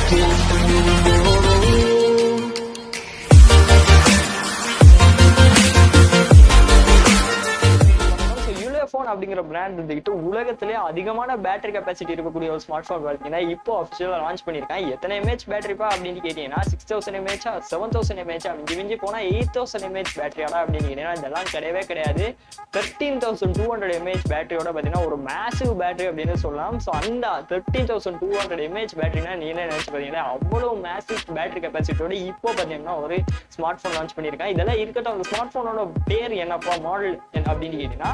Ulefone அப்படிங்கிற brand இருந்துகிட்டு உலகத்திலே அதிகமான பேட்டரி கெப்பாசிட்டி இருக்கக்கூடிய ஒரு ஸ்மார்ட் போன் பார்த்தீங்கன்னா இப்போ அஃபிஷியலாக லான்ச் பண்ணியிருக்காங்க. எத்தனை எம்ஏஹெச் பேட்டரிப்பா அப்படின்னு கேட்டீங்கன்னா 6000 mAh 7000 mAh மிஞ்சி போனா 8000 mAh பேட்டரியாடா அப்படின்னு கேட்டீங்கன்னா இதெல்லாம் கிடையவே கிடையாது. 13200 mAh பேட்டரியோட பார்த்தீங்கன்னா ஒரு மேசிவ் பேட்டரி அப்படின்னு சொல்லலாம். ஸோ அந்த 13200 mAh பேட்டரினா நீ என்ன நினைச்சு பார்த்தீங்கன்னா அவ்வளோ மேசிவ் பேட்டரி கெப்பாசிட்டியோட இப்போ பார்த்தீங்கன்னா ஒரு ஸ்மார்ட் போன் லான்ச் பண்ணியிருக்காங்க. இதெல்லாம் இருக்கட்டும், அந்த ஸ்மார்ட் போனோட பேர் என்னப்பா, மாடல் அப்படின்னு கேட்டீங்கன்னா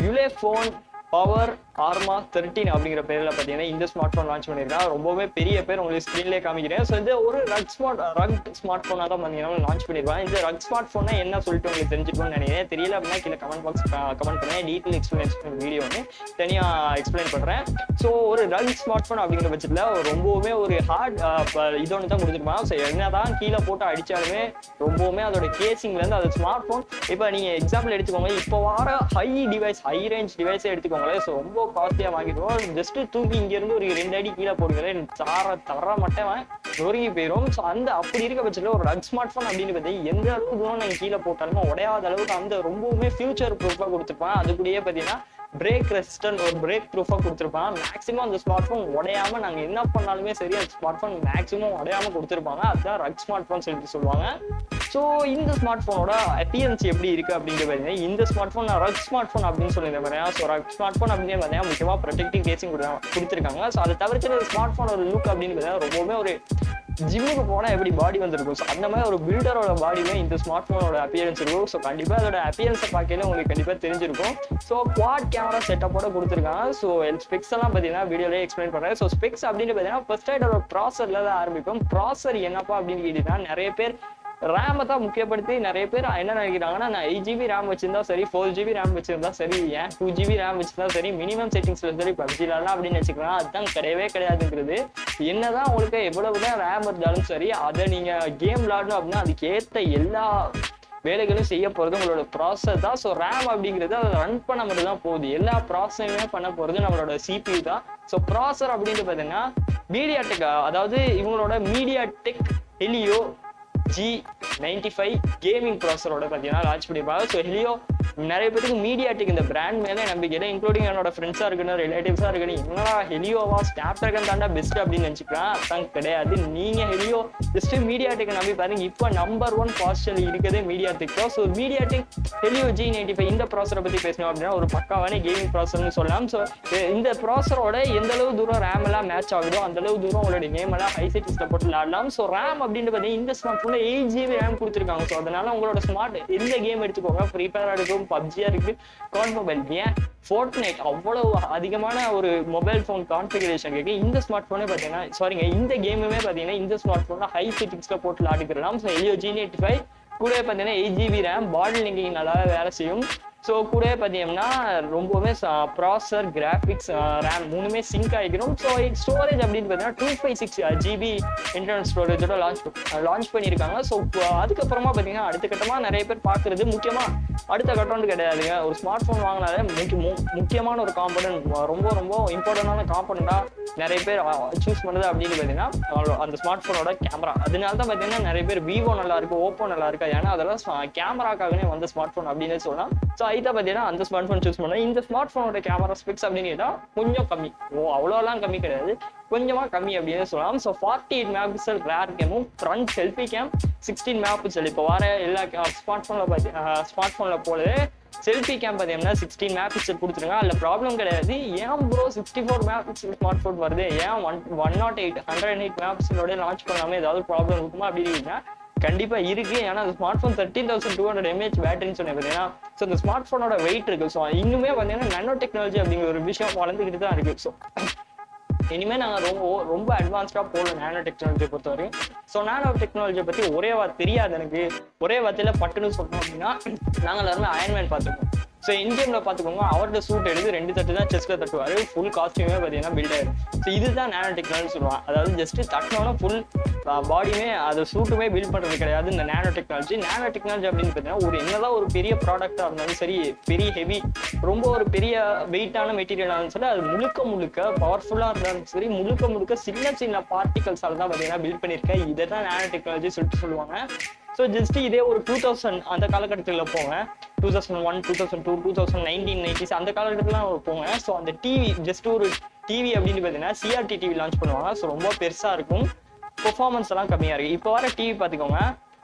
Ulefone பவர் ஆர்மா 13 அப்படிங்கிற பேர்ல பாத்தீங்கன்னா இந்த ஸ்மார்ட் போன் லான்ச் பண்ணிருக்காங்க. ரொம்பவே பெரிய பேர் உங்களுக்கு ஸ்கிரீன்லேயே காமிக்கிறேன். ஸோ இந்த ஒரு ரக் ஸ்மார்ட் போனா தான் பாத்தீங்கன்னா லான்ச் பண்ணிருக்காங்க. இந்த ரக் ஸ்மார்ட் போனா என்ன சொல்லிட்டு உங்களுக்கு தெரிஞ்சுக்கணும்னு நினைக்கிறேன். தெரியல அப்படின்னா கீழே கமெண்ட் பாக்ஸ் கமெண்ட் பண்ணுங்க. டீட்டெயில் எக்ஸ்பிளேஷன் வீடியோ வந்து தனியா எக்ஸ்பிளைன் பண்றேன். ஸோ ஒரு ரக் ஸ்மார்ட் போன் அப்படிங்கிற பட்சத்துல ரொம்பவுமே ஒரு ஹார்ட் இது ஒன்று தான் கொடுத்துருப்பாங்க. ஸோ என்னதான் கீழே போட்டு அடிச்சாலுமே ரொம்பவுமே அதோட கேசிங்ல இருந்து அது ஸ்மார்ட் போன் இப்போ நீங்க எக்ஸாம்பிள் எடுத்துக்கோங்க. இப்போ வர ஹை ரேஞ்ச் டிவைஸே எடுத்துக்கோங்களேன். ஸோ ரொம்ப காஸ்ட்லியா வாங்கிடுவோம். ஜஸ்ட் தூக்கி இங்க இருந்து ஒரு 2 அடி கீழே போடுகிறேன் தர மட்டும் நொறுங்கி போயிடும். ஸோ அந்த அப்படி இருக்க பட்சத்தில் ஒரு ரக் ஸ்மார்ட் போன் அப்படின்னு பார்த்தீங்கன்னா எந்த அளவுக்கு தூரம் நாங்கள் கீழே போட்டாலுமே உடையாத அளவுக்கு அந்த ரொம்பவுமே ஃபியூச்சர் ப்ரூஃபாக கொடுத்துருப்பாங்க. அது கூடயே பார்த்தீங்கன்னா பிரேக் ரெசிஸ்டன்ட் ஒரு பிரேக் ப்ரூஃபாக கொடுத்துருப்பாங்க. மேக்ஸிமம் அந்த ஸ்மார்ட் போன் உடையாம நாங்கள் என்ன பண்ணாலுமே சரி அந்த ஸ்மார்ட் போன் மேக்ஸிமம் உடையாம கொடுத்துருப்பாங்க. அதுதான் ரக் ஸ்மார்ட் போன் சொல்லுவாங்க. ஸோ இந்த ஸ்மார்ட் போனோட அப்பியரன்ஸ் எப்படி இருக்கு அப்படிங்கிறது இந்த smart phone rock smart phone அப்படின்னு சொல்லியிருந்தேன். ஸோ ரக் ஸ்மார்ட் போன் அப்படின்னு பார்த்தீங்கன்னா முக்கியமாக ப்ரொடெக்டிவ் கேசிங் கொடுத்துருக்காங்க. ஸோ அதை தவிர்த்து ஸ்மார்ட் போன் ஒரு லுக் அப்படின்னு பார்த்தீங்கன்னா ரொம்பவுமே ஒரு ஜிம்முக்கு போனால் எப்படி பாடி வந்திருக்கும். ஸோ அந்த மாதிரி ஒரு பில்டரோட பாடியுமே இந்த ஸ்மார்ட் போனோட அப்பியரன்ஸ் இருக்கும். ஸோ கண்டிப்பாக அதோட அப்பியரன்ஸை பார்க்கல உங்களுக்கு கண்டிப்பாக தெரிஞ்சிருக்கும். ஸோ குவாட் கேமரா செட்டப்போட கொடுத்துருக்காங்க. ஸோ ஸ்பெக்ஸ் எல்லாம் பார்த்தீங்கன்னா வீடியோலேயே எக்ஸ்பிளைன் பண்ணுறேன். ஸோ ஸ்பெக்ஸ் அப்படின்னு பார்த்தீங்கன்னா ஃபர்ஸ்ட் அதோட ப்ராசர்ல தான் ஆரம்பிக்கும். ப்ராசர் என்னப்பா அப்படின்னு கேட்டீங்கன்னா நிறைய பேர் ரேமை தான் முக்கியப்படுத்தி நிறைய பேர் என்ன நினைக்கிறாங்கன்னா நான் 8GB ரேம் வச்சிருந்தா சரி, 4GB ரேம் வச்சிருந்தா சரி, ஏன் 2GB ரேம் வச்சிருந்தா சரி, மினிமம் செட்டிங்ஸ்ல சரி பப்ஜிலாம் அப்படின்னு வச்சுக்கலாம். அதுதான் கிடையவே கிடையாதுங்கிறது. என்னதான் உங்களுக்கு எவ்வளவுதான் ரேம் இருந்தாலும் சரி, அதை நீங்க கேம் விளாடணும் அப்படின்னா அதுக்கு ஏற்ற எல்லா வேலைகளும் செய்ய போறது உங்களோட ப்ராசஸ் தான். ஸோ ரேம் அப்படிங்கிறது அதை ரன் பண்ண மட்டும் தான் போகுது. எல்லா ப்ராசஸுமே பண்ண போறது நம்மளோட CPU தான். ஸோ ப்ராசர் அப்படின்ட்டு பார்த்தீங்கன்னா மீடியாடெக், அதாவது இவங்களோட மீடியாடெக் ஹெலியோ G95 கேமிங் ப்ராசரோட பார்த்தீங்கன்னா லான்ச் பண்ணியிருப்பாங்க. ஸோ ஹெலியோ நிறைய பேருக்கு மீடியாடெக் இந்த பிராண்ட் மேலே நம்பிக்கை, இன்க்ளூடிங் என்னோட ஃப்ரெண்ட்ஸாக இருக்கணும், ரிலேட்டிவ்ஸாக இருக்கணும், என்னடா ஹெலியோவா ஸ்னாப்டிராகன் தாண்டா பெஸ்ட் அப்படின்னு நினச்சிக்கலாம். அதான் கிடையாது. நீங்கள் ஹெலியோ ஜஸ்ட் மீடியாடெக் நம்பி பாருங்க. இப்போ நம்பர் 1 பாசிட்டிவ் இருக்குது மீடியாடெக் தான். ஸோ மீடியாடெக் ஹெலியோ G95 இந்த ப்ராசரை பற்றி பேசணும் அப்படின்னா ஒரு பக்காவான கேமிங் ப்ராசர்னு சொல்லலாம். ஸோ இந்த ப்ராசரோட எந்த அளவு தூரம் ரேம் எல்லாம் மேட்ச் ஆகுதோ அந்த அளவு தூரம் உங்களுடைய கேம் எல்லாம் ஹை செட்டிங்ஸ்ல போட்டு விளாடலாம். ஸோ ரேம் அப்படின்னு பார்த்தீங்கன்னா இந்த ஸ்மார்ட் ஃபோனில் 8GB ரேம் கொடுத்துருக்காங்க. ஸோ அதனால உங்களோட ஸ்மார்ட் எந்த கேம் எடுத்துக்கோங்க, ஃப்ரீ ஃபயர் இருக்கும், பப்ஜியா இருக்கு, காட் மொபைல், ஏன் ஃபோர்ட்நைட் அவ்வளவு அதிகமான ஒரு மொபைல் ஃபோன் கான்ஃபிகரேஷன் இருக்கு. இந்த ஸ்மார்ட் போனே பார்த்தீங்கன்னா இந்த கேமுமே பார்த்தீங்கன்னா இந்த ஸ்மார்ட் ஃபோனில் ஹை செட்டிங்ஸ்ல போட்டு விளாடிக்கலாம். ஸோ ஹெலியோ G95 கூட பார்த்தீங்கன்னா 8GB ரேம் பாடில் லிங்கிங் நல்லாவே வேலை செய்யும். ஸோ கூட பார்த்தீங்கன்னா ரொம்பவுமே ப்ராசர், கிராஃபிக்ஸ், ரேம் மூணுமே சிங்க் ஆகிக்கணும். ஸோ ஸ்டோரேஜ் அப்படின்னு பார்த்தீங்கன்னா 256GB இன்டர்னல் ஸ்டோரேஜோட லான்ச் பண்ணியிருக்காங்க. ஸோ அதுக்கப்புறமா பார்த்தீங்கன்னா அடுத்த கட்டமாக நிறைய பேர் பார்க்குறது முக்கியமாக அடுத்த கட்டம்னு கிடையாதுங்க. ஒரு ஸ்மார்ட் ஃபோன் வாங்கினாலே முக்கியமான ஒரு காம்பனன்ட், ரொம்ப ரொம்ப இம்பார்ட்டண்டான காம்பனண்டாக நிறைய பேர் சூஸ் பண்ணுறது அப்படின்னு பார்த்தீங்கன்னா அந்த ஸ்மார்ட் ஃபோனோட கேமரா. அதனால தான் பார்த்தீங்கன்னா நிறைய பேர் விவோ நல்லா இருக்கு, ஓப்போ நல்லா இருக்கா, ஏன்னா அதெல்லாம் கேமராக்காகவே வந்த ஸ்மார்ட் ஃபோன் அப்படின்னு சொல்லலாம். ஸோ ஐட்டா பார்த்தீங்கன்னா அந்த ஸ்மார்ட் ஃபோன் சூஸ் பண்ணலாம். இந்த ஸ்மார்ட் ஃபோனோட கேமரா ஸ்பெக்ஸ் அப்படின்னு கேட்டால் கொஞ்சம் கம்மி, அவ்வளோலாம் கம்மி கிடையாது, கொஞ்சமாக கம்மி அப்படின்னு சொல்லலாம். ஸோ 48 மெகாபிக்சல் ரேர் கேமும் ஃப்ரண்ட் செல்ஃபி கேம் 16 மெகாபிக்சல். இப்போ வர எல்லா ஸ்மார்ட் ஃபோனில் போல செல்ஃபி கேம் பார்த்தீங்கன்னா 16 மெகாபிக்சல் கொடுத்துருங்க. அதில் ப்ராப்ளம் கிடையாது. ஏன் ப்ரோ 64 மெகாபிக்சல் ஸ்மார்ட் ஃபோன் வருது, ஏன் 108 மெகாபிக்சலோட லான்ச் பண்ணாமல் ஏதாவது ப்ராப்ளம் இருக்குமா அப்படின்னு கண்டிப்பா இருக்கு. ஏன்னா அந்த ஸ்மார்ட் போன் 13200 mAh பேட்டரின்னு சொன்னேன் பார்த்தீங்கன்னா. ஸோ இந்த ஸ்மார்ட் போனோட வெயிட் இருக்கு. ஸோ இன்னுமே பார்த்தீங்கன்னா நானோ டெக்னாலஜி அப்படிங்கிற ஒரு விஷயம் வளர்ந்துக்கிட்டு தான் இருக்கு. ஸோ இனிமேல் நாங்கள் ரொம்ப அட்வான்ஸ்டாக போகலாம் நானோ டெக்னாலஜியை பொறுத்தவரைக்கும். ஸோ நானோ டெக்னாலஜியை பற்றி ஒரே வார்த்தை தெரியாது எனக்கு. ஒரே வார்த்தையில் பட்டுன்னு சொன்னோம் அப்படின்னா நாங்கள் எல்லாருமே அயன்மேன் பார்த்துருக்கோம். ஸோ இந்தியன்ல பார்த்துக்கோங்க, அவரோட சூட் எடுத்து 2 தட்டு தான் செஸ்ட்ல தட்டுவார். ஃபுல் காஸ்டியூமே பார்த்தீங்கன்னா பில்ட் ஆயிடும். ஸோ இதுதான் நானோ டெக்னாலஜி சொல்லுவாங்க. அதாவது ஜஸ்ட் தட்டினோன்னா ஃபுல் பாடியுமே அது சூட்டுமே பில்ட் பண்ணுறது கிடையாது இந்த நானோ டெக்னாலஜி. நானோ டெக்னாலஜி அப்படின்னு பார்த்தீங்கன்னா ஒரு என்னதான் ஒரு பெரிய ப்ராடக்டாக இருந்தாலும் சரி, பெரிய ஹெவி ரொம்ப ஒரு பெரிய வெயிட்டான மெட்டீரியலாக இருந்தாலும் சரி, அது முழுக்க பவர்ஃபுல்லாக இருந்தாலும் சரி, முழுக்க சின்ன பார்ட்டிகல்ஸால் தான் பார்த்தீங்கன்னா பில்ட் பண்ணியிருக்கேன். இதை தான் நானோ டெக்னாலஜி சொல்லுவாங்க. ஸோ ஜஸ்ட் இதே ஒரு 2000 அந்த காலகட்டத்தில் போங்க, 2001, 2002, 2019, 90s அந்த காலகட்டத்தில் போங்க. ஸோ அந்த டிவி ஜஸ்ட் ஒரு டிவி அப்படின்னு பார்த்தீங்கன்னா சிஆர்டி டிவி லான்ச் பண்ணுவாங்க. ஸோ ரொம்ப பெருசாக இருக்கும், பெர்ஃபார்மன்ஸ் எல்லாம் கம்மியாக இருக்குது. இப்போ வர டிவி பார்த்துக்கோங்க,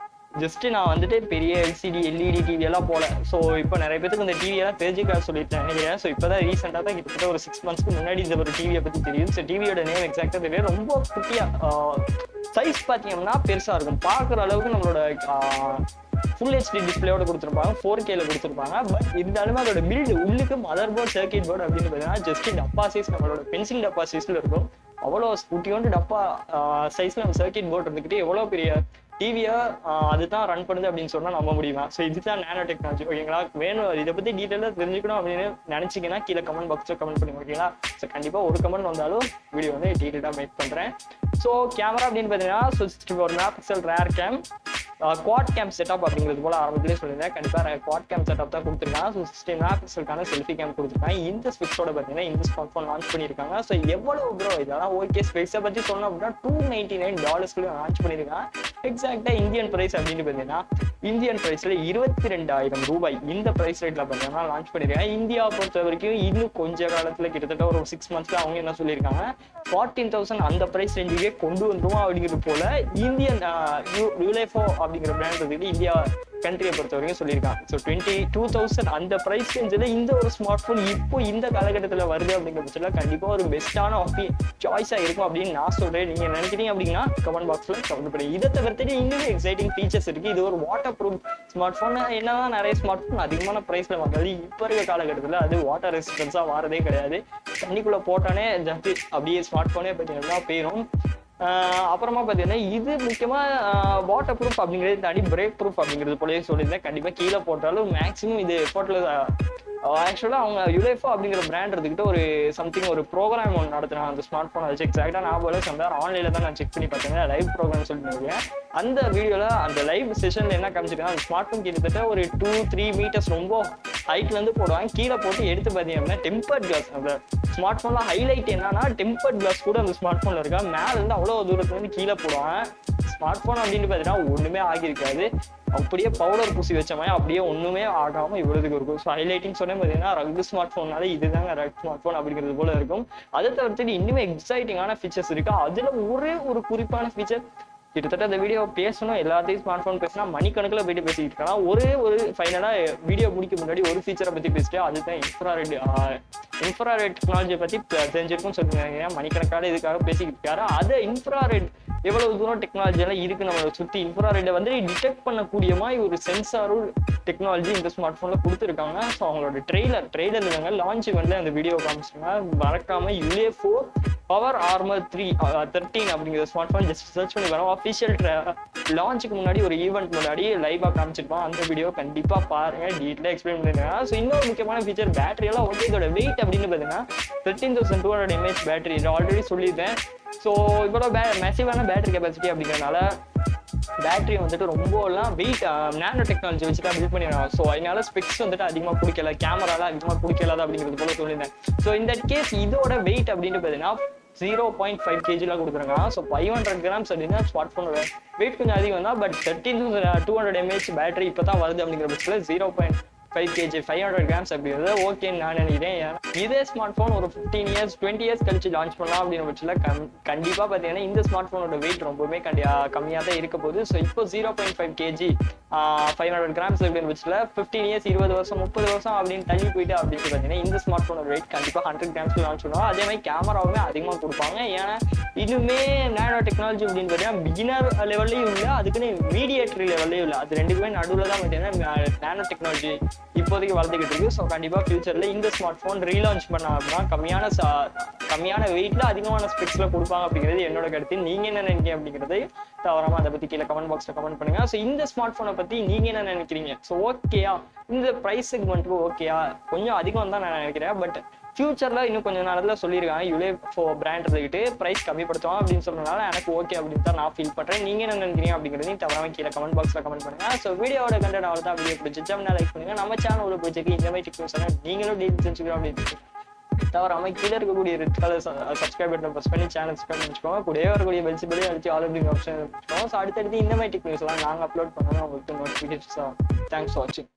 ஜஸ்ட் நான் வந்துட்டு பெரிய எல்சிடி எல்இடி டிவி எல்லாம் போல. ஸோ இப்போ நிறைய பேருக்கு இந்த டிவியெல்லாம் தெரிஞ்சுக்க சொல்லிட்டு நினைக்கிறேன். ஸோ இப்போ தான் ரீசெண்டாக தான் கிட்டத்தட்ட ஒரு 6 monthsக்கு முன்னாடி இந்த ஒரு டிவியை பற்றி தெரியும். ஸோ டிவியோட நேம் எக்ஸாக்டாக தெரியும். ரொம்ப குட்டியாக சைஸ் பார்த்தீங்கன்னா பெருசாக இருக்கும், பார்க்குற அளவுக்கு நம்மளோட ஃபுல் ஹெச்டி டிஸ்பிளேயோட கொடுத்துருப்பாங்க, 4Kல கொடுத்துருப்பாங்க. பட் இருந்தாலுமே அதோட பில்டு உள்ளுக்கு மதர் போர்ட், சர்க்கிட் போர்டு அப்படின்னு பார்த்தீங்கன்னா ஜஸ்ட் டப்பா சைஸ், நம்மளோட பென்சில் டப்பா சைஸ்ல இருக்கும். அவ்வளோ குட்டியோண்டு டப்பா சைஸ்ல நம்ம சர்க்கிட் போர்டு இருந்துக்கிட்டு எவ்வளோ பெரிய டிவியை அதுதான் ரன் பண்ணுது அப்படின்னு சொன்னால் நம்ப முடியுமா? ஸோ இதுதான் நானோ டெக்னாலஜி. ஓகேங்களா? வேணும் இதை பற்றி டீட்டெயிலாக தெரிஞ்சுக்கணும் அப்படின்னு நினச்சிங்கன்னா கீழே கமெண்ட் பாக்ஸில் கமெண்ட் பண்ணுங்க. ஓகேங்களா? ஸோ கண்டிப்பாக ஒரு கமெண்ட் வந்தாலும் வீடியோ வந்து டீட்டெயிலாக மேக் பண்ணுறேன். ஸோ கேமரா அப்படின்னு பார்த்தீங்கன்னா 64 MP rare game, quad game setup அப்படிங்கிறது போல ஆரம்பத்திலே சொல்லியிருந்தேன். கண்டிப்பாக குவாட் கேம் செட்டப் தான் கொடுத்துருக்காங்க. ஸோ 16 MP செல்ஃபி கேம் கொடுத்துருக்காங்க. இந்த ஸ்பெக்ஸோட பார்த்தீங்கன்னா இந்த ஸ்மார்ட் ஃபோன் லான்ச் பண்ணியிருக்காங்க. ஸோ எவ்வளோ ப்ரோ இதெல்லாம் ஓகே. ஸ்பெக்ஸை பற்றி சொன்னோம் அப்படின்னா $299 லான்ச் பண்ணியிருக்காங்க. எக்ஸாக்டா இந்தியன் பிரைஸ் அப்படின்னு பார்த்தீங்கன்னா இந்தியன் பிரைஸ்ல 22,000 ரூபாய் இந்த பிரைஸ் ரேட்ல பார்த்தீங்கன்னா லான்ச் பண்ணிருக்காங்க. இந்தியா பொறுத்த வரைக்கும் இன்னும் கொஞ்ச காலத்துல கிட்டத்தட்ட ஒரு 6 monthsல அவங்க என்ன சொல்லியிருக்காங்க, 14,000 அந்த பிரைஸ் ரேஞ்சுக்கே கொண்டு வந்துருவோம் அப்படிங்கிறது போல இந்தியன் யூலேஃபோ அப்படிங்கிற பிராண்ட் வந்துட்டு இந்தியா கண்ட்ரியை பொறுத்த வரைக்கும் சொல்லியிருக்காங்க. ஸோ 22,000 அந்த பிரைஸ் ரேஞ்சில் இந்த ஒரு ஸ்மார்ட் ஃபோன் இப்போ இந்த காலகட்டத்தில் வருது அப்படிங்கிற பட்சத்தில் கண்டிப்பாக ஒரு பெஸ்ட்டான சாய்ஸாக இருக்கும் அப்படின்னு நான் சொல்கிறேன். நீங்கள் நினைக்கிறீங்க அப்படின்னா கமெண்ட் பாக்ஸில் கமெண்ட் பண்ணுங்க. இதை தவிர்த்துட்டு இன்னும் எக்ஸைட்டிங் ஃபீச்சர்ஸ் இருக்குது. இது ஒரு வாட்டர் ப்ரூஃப் ஸ்மார்ட் ஃபோன். என்னதான் நிறைய ஸ்மார்ட் ஃபோன் அதிகமான ப்ரைஸில் வாங்குறது, இப்போ இருக்க காலகட்டத்தில் அது வாட்டர் ரெசிஸ்டன்ஸாக வாரதே கிடையாது. தண்ணிக்குள்ளே போட்டானே ஜஸ்ட் அப்படியே ஸ்மார்ட் ஃபோனே பார்த்தீங்கன்னா போயிடும். அப்புறமா பார்த்தீங்கன்னா இது முக்கியமாக வாட்டர் ப்ரூஃப் அப்படிங்கிறது தாண்டி பிரேக் ப்ரூஃப் அப்படிங்கிறது போலவே சொல்லியிருந்தேன். கண்டிப்பாக கீழே போட்டாலும் மேக்ஸிமம் இது போட்டில் ஆக்சுவலாக அவங்க யுலேஃபோ அப்படிங்கிற பிராண்ட் எடுத்துக்கிட்டு ஒரு சம்திங் ஒரு ப்ரோக்ராம் ஒன்று நடத்துனாங்க அந்த ஸ்மார்ட் ஃபோன். அது எக்ஸாக்டாக நான் போல சம்பார் ஆன்லைனில் தான் நான் செக் பண்ணி பார்த்தேன். லைவ் ப்ரோக்ராம் சொல்லிட்டு அந்த வீடியோவில் அந்த லைவ் செஷனில் என்ன காமிச்சிருக்காங்க, அந்த ஸ்மார்ட் ஃபோன் கிட்டத்தட்ட ஒரு 2-3 meters ரொம்ப ஹைட்லேருந்து போடுவாங்க. கீழே போட்டு எடுத்து பார்த்தீங்கன்னா டெம்பர்ட் கிளாஸ். அந்த ஸ்மார்ட் ஃபோனில் ஹைலைட் என்னன்னா டெம்பர்ட் கிளாஸ் கூட அந்த ஸ்மார்ட் ஃபோனில் இருக்கா. மேலேருந்து அவ்வளோ தூரத்துலேருந்து கீழே போடுவாங்க. ஸ்மார்ட் ஃபோன் அப்படின்னு பார்த்தீங்கன்னா ஒன்றுமே ஆகியிருக்காது, அப்படியே பவுடர் பூசி வச்ச மாதிரி அப்படியே ஒன்றுமே ஆகாமல் இவ்வளோதுக்கு இருக்கும். ஸோ ஹைலைட்டிங் சொன்னே பார்த்தீங்கன்னா ரக் ஸ்மார்ட் ஃபோன்னால இதுதாங்க ரக் ஸ்மார்ட் ஃபோன் அப்படிங்கிறது போல இருக்கும். அதை தவிர்த்துட்டு இன்னுமே எக்ஸைட்டிங்கான ஃபீச்சர்ஸ் இருக்கு. அதில் ஒரே ஒரு குறிப்பான ஃபீச்சர், கிட்டத்தட்ட அந்த வீடியோ பேசணும் எல்லாத்தையும் ஸ்மார்ட் ஃபோன் பேசினா மணிக்கணக்கில் போயிட்டு பேசிக்கிட்டு இருக்கலாம். ஒரு ஃபைனலாக வீடியோ முடிக்க முன்னாடி ஒரு ஃபீச்சரை பற்றி பேசிட்டு அதுதான் இன்ஃப்ராரெட் டெக்னாலஜியை பற்றி தெரிஞ்சிருக்கும்னு சொல்லுங்க. மணிக்கணக்கான இதுக்காக பேசிக்கிட்டு இருக்காரு. அதை இன்ஃப்ராரெட் எவ்வளவு தூரம் டெக்னாலஜி எல்லாம் இருக்கு நம்மளை சுற்றி, இன்ஃப்ராரெட்டை வந்து டிடெக்ட் பண்ணக்கூடிய மாதிரி ஒரு சென்சாரும் டெக்னாலஜி இந்த ஸ்மார்ட் ஃபோனில் கொடுத்துருக்காங்க. ஸோ அவங்களோட ட்ரெய்லர் இருக்காங்க, லான்ச் இவெண்ட்ல அந்த வீடியோ காமிச்சிருக்காங்க. மறக்காம யுலேஃபோ பவர் ஆர்மர் 13 அப்படிங்கிற ஸ்மார்ட் ஃபோன் ஜஸ்ட் சர்ச் பண்ணி வரோம். அஃபிஷியல் லான்ச்சுக்கு முன்னாடி ஒரு ஈவெண்ட் முன்னாடி லைவாக காமிச்சிருப்போம். அந்த வீடியோ கண்டிப்பாக பாருங்க, டீட்டெயிலாக எக்ஸ்பிளைன் பண்ணிருக்காங்க. ஸோ இன்னொரு முக்கியமான ஃபீச்சர் பேட்டரி எல்லாம் ஓகே. இதோட வெயிட் அப்படின்னு பார்த்தீங்கன்னா 13,200 mAh பேட்டரி. இதை ஆல்ரெடி சொல்லியிருந்தேன். ஸோ இவ்வளோ மெசிவான பேட்டரி கெப்பாசிட்டி அப்படிங்கிறனால பேட்டரி வந்துட்டு ரொம்பலாம் வெயிட் நானோ டெக்னாலஜி வச்சுட்டு பில்ட் பண்ணிடுறாங்க. ஸோ அதனால ஸ்பெக்ஸ் வந்துட்டு அதிகமாக பிடிக்கல, கேமராலாம் அதிகமாக பிடிக்கலாது அப்படிங்கிறது போல சொல்லியிருந்தேன். ஸோ இந்த கேஸ் இதோட வெயிட் அப்படின்னு பார்த்தீங்கன்னா 0.5 kg கொடுக்குறாங்க. ஸோ 500 grams அப்படின்னா ஸ்மார்ட் ஃபோனோட வெயிட் கொஞ்சம் அதிகம் தான். பட் 13,200 mAh பேட்டரி இப்போ தான் வருது அப்படிங்கிற பட்சத்தில் 0.5 kg 500 grams அப்படிங்கிறது ஓகேன்னு நான் நினைக்கிறேன். இதே ஸ்மார்ட் ஃபோன் ஒரு 15 years 20 years கழிச்சு லான்ச் பண்ணலாம் அப்படின்னு பட்சத்தில் கண்டிப்பாக பார்த்தீங்கன்னா இந்த ஸ்மார்ட் ஃபோனோட வெயிட் ரொம்பவே கம்மியாக தான் இருக்க போகுது. ஸோ இப்போ 0.5 kg 500 grams அப்படின்னு பட்சத்தில் 15 years 20 வருஷம் 30 வருஷம் அப்படின்னு தள்ளி போயிட்டு அப்படின்னு பார்த்தீங்கன்னா இந்த ஸ்மார்ட் ஃபோனோட வெயிட் கண்டிப்பாக 100 grams லான்ச் பண்ணுவாங்க. அதே மாதிரி கேமராவுமே அதிகமாக கொடுப்பாங்க. ஏன்னா இன்னுமே நானோ டெக்னாலஜி அப்படின்னு பார்த்தீங்கன்னா பிகினர் லெவல்லையும் இல்லை, அதுக்குன்னு மீடியேட்டரி லெவல்லையும் இல்லை. அது ரெண்டுக்குமே நடுவில் தான் பார்த்தீங்கன்னா நானோ டெக்னாலஜி இப்போதைக்கு வளர்ந்துக்கிட்டு இருக்கு. ஸோ கண்டிப்பாக ஃபியூச்சரில் இந்த ஸ்மார்ட் ஃபோன் ரீலான்ச் பண்ண அப்படின்னா கம்மியான வெயிட்ல அதிகமான ஸ்பெக்ஸ்ல கொடுப்பாங்க அப்படிங்கிறது என்னோட கருத்து. நீங்க என்ன நினைக்கிறீங்க அப்படிங்கிறது தவறாம அதை பத்தி கீழே கமெண்ட் பாக்ஸ்ல கமெண்ட் பண்ணுங்க. ஸோ இந்த ஸ்மார்ட் போனை பத்தி நீங்க என்ன நினைக்கிறீங்க? ஸோ ஓகேயா இந்த பிரைஸ் செக்மெண்ட்டுக்கு ஓகேயா? கொஞ்சம் அதிகம் தான் நான் நினைக்கிறேன். பட் ஃபியூச்சர்ல இன்னும் கொஞ்சம் நாளத்துல சொல்லியிருக்காங்க யுலேஃபோ பிராண்ட் இருந்துகிட்டு பிரைஸ் கம்மிப்படுத்துவாங்க அப்படின்னு சொன்னதுனால எனக்கு ஓகே அப்படின்னு தான் நான் ஃபீல் பண்றேன். நீங்க என்ன நினைக்கிறீங்க அப்படிங்கிறதையும் தவறாம கீழே கமெண்ட் பாக்ஸ்ல கமெண்ட் பண்ணுங்க. ஸோ வீடியோட கண்டென்ட் அவ்வளோ தான். வீடியோ பிடிச்சிச்சா லைக் பண்ணுங்க. நம்ம சேனல் உள்ள பிடிச்சிருக்கு இந்த மாதிரி டெக்னிக்ஸ் நீங்களும் டெய்லி தெரிஞ்சுக்கிறோம் அப்படின்னு தவறாம கீழே இருக்கக்கூடிய red colour subscribe button press பண்ணி சேனல் சப்ஸ்கிரைப் பண்ணிச்சுக்கோங்க. கூடவே வரக்கூடிய பெல் சிம்பிளையும் அடிச்சு ஆல் அப்படிங்கிற ஆப்ஷன் வச்சுக்கோங்க. ஸோ அடுத்தடுத்து இந்த மாதிரி டெக்னிக்ஸ் எல்லாம் நாங்கள் அப்லோட் பண்ணோம் உங்களுக்கு நோட்டிஃபிகேஷன்ஸ். தேங்க்ஸ் ஃபார் வாட்சிங்.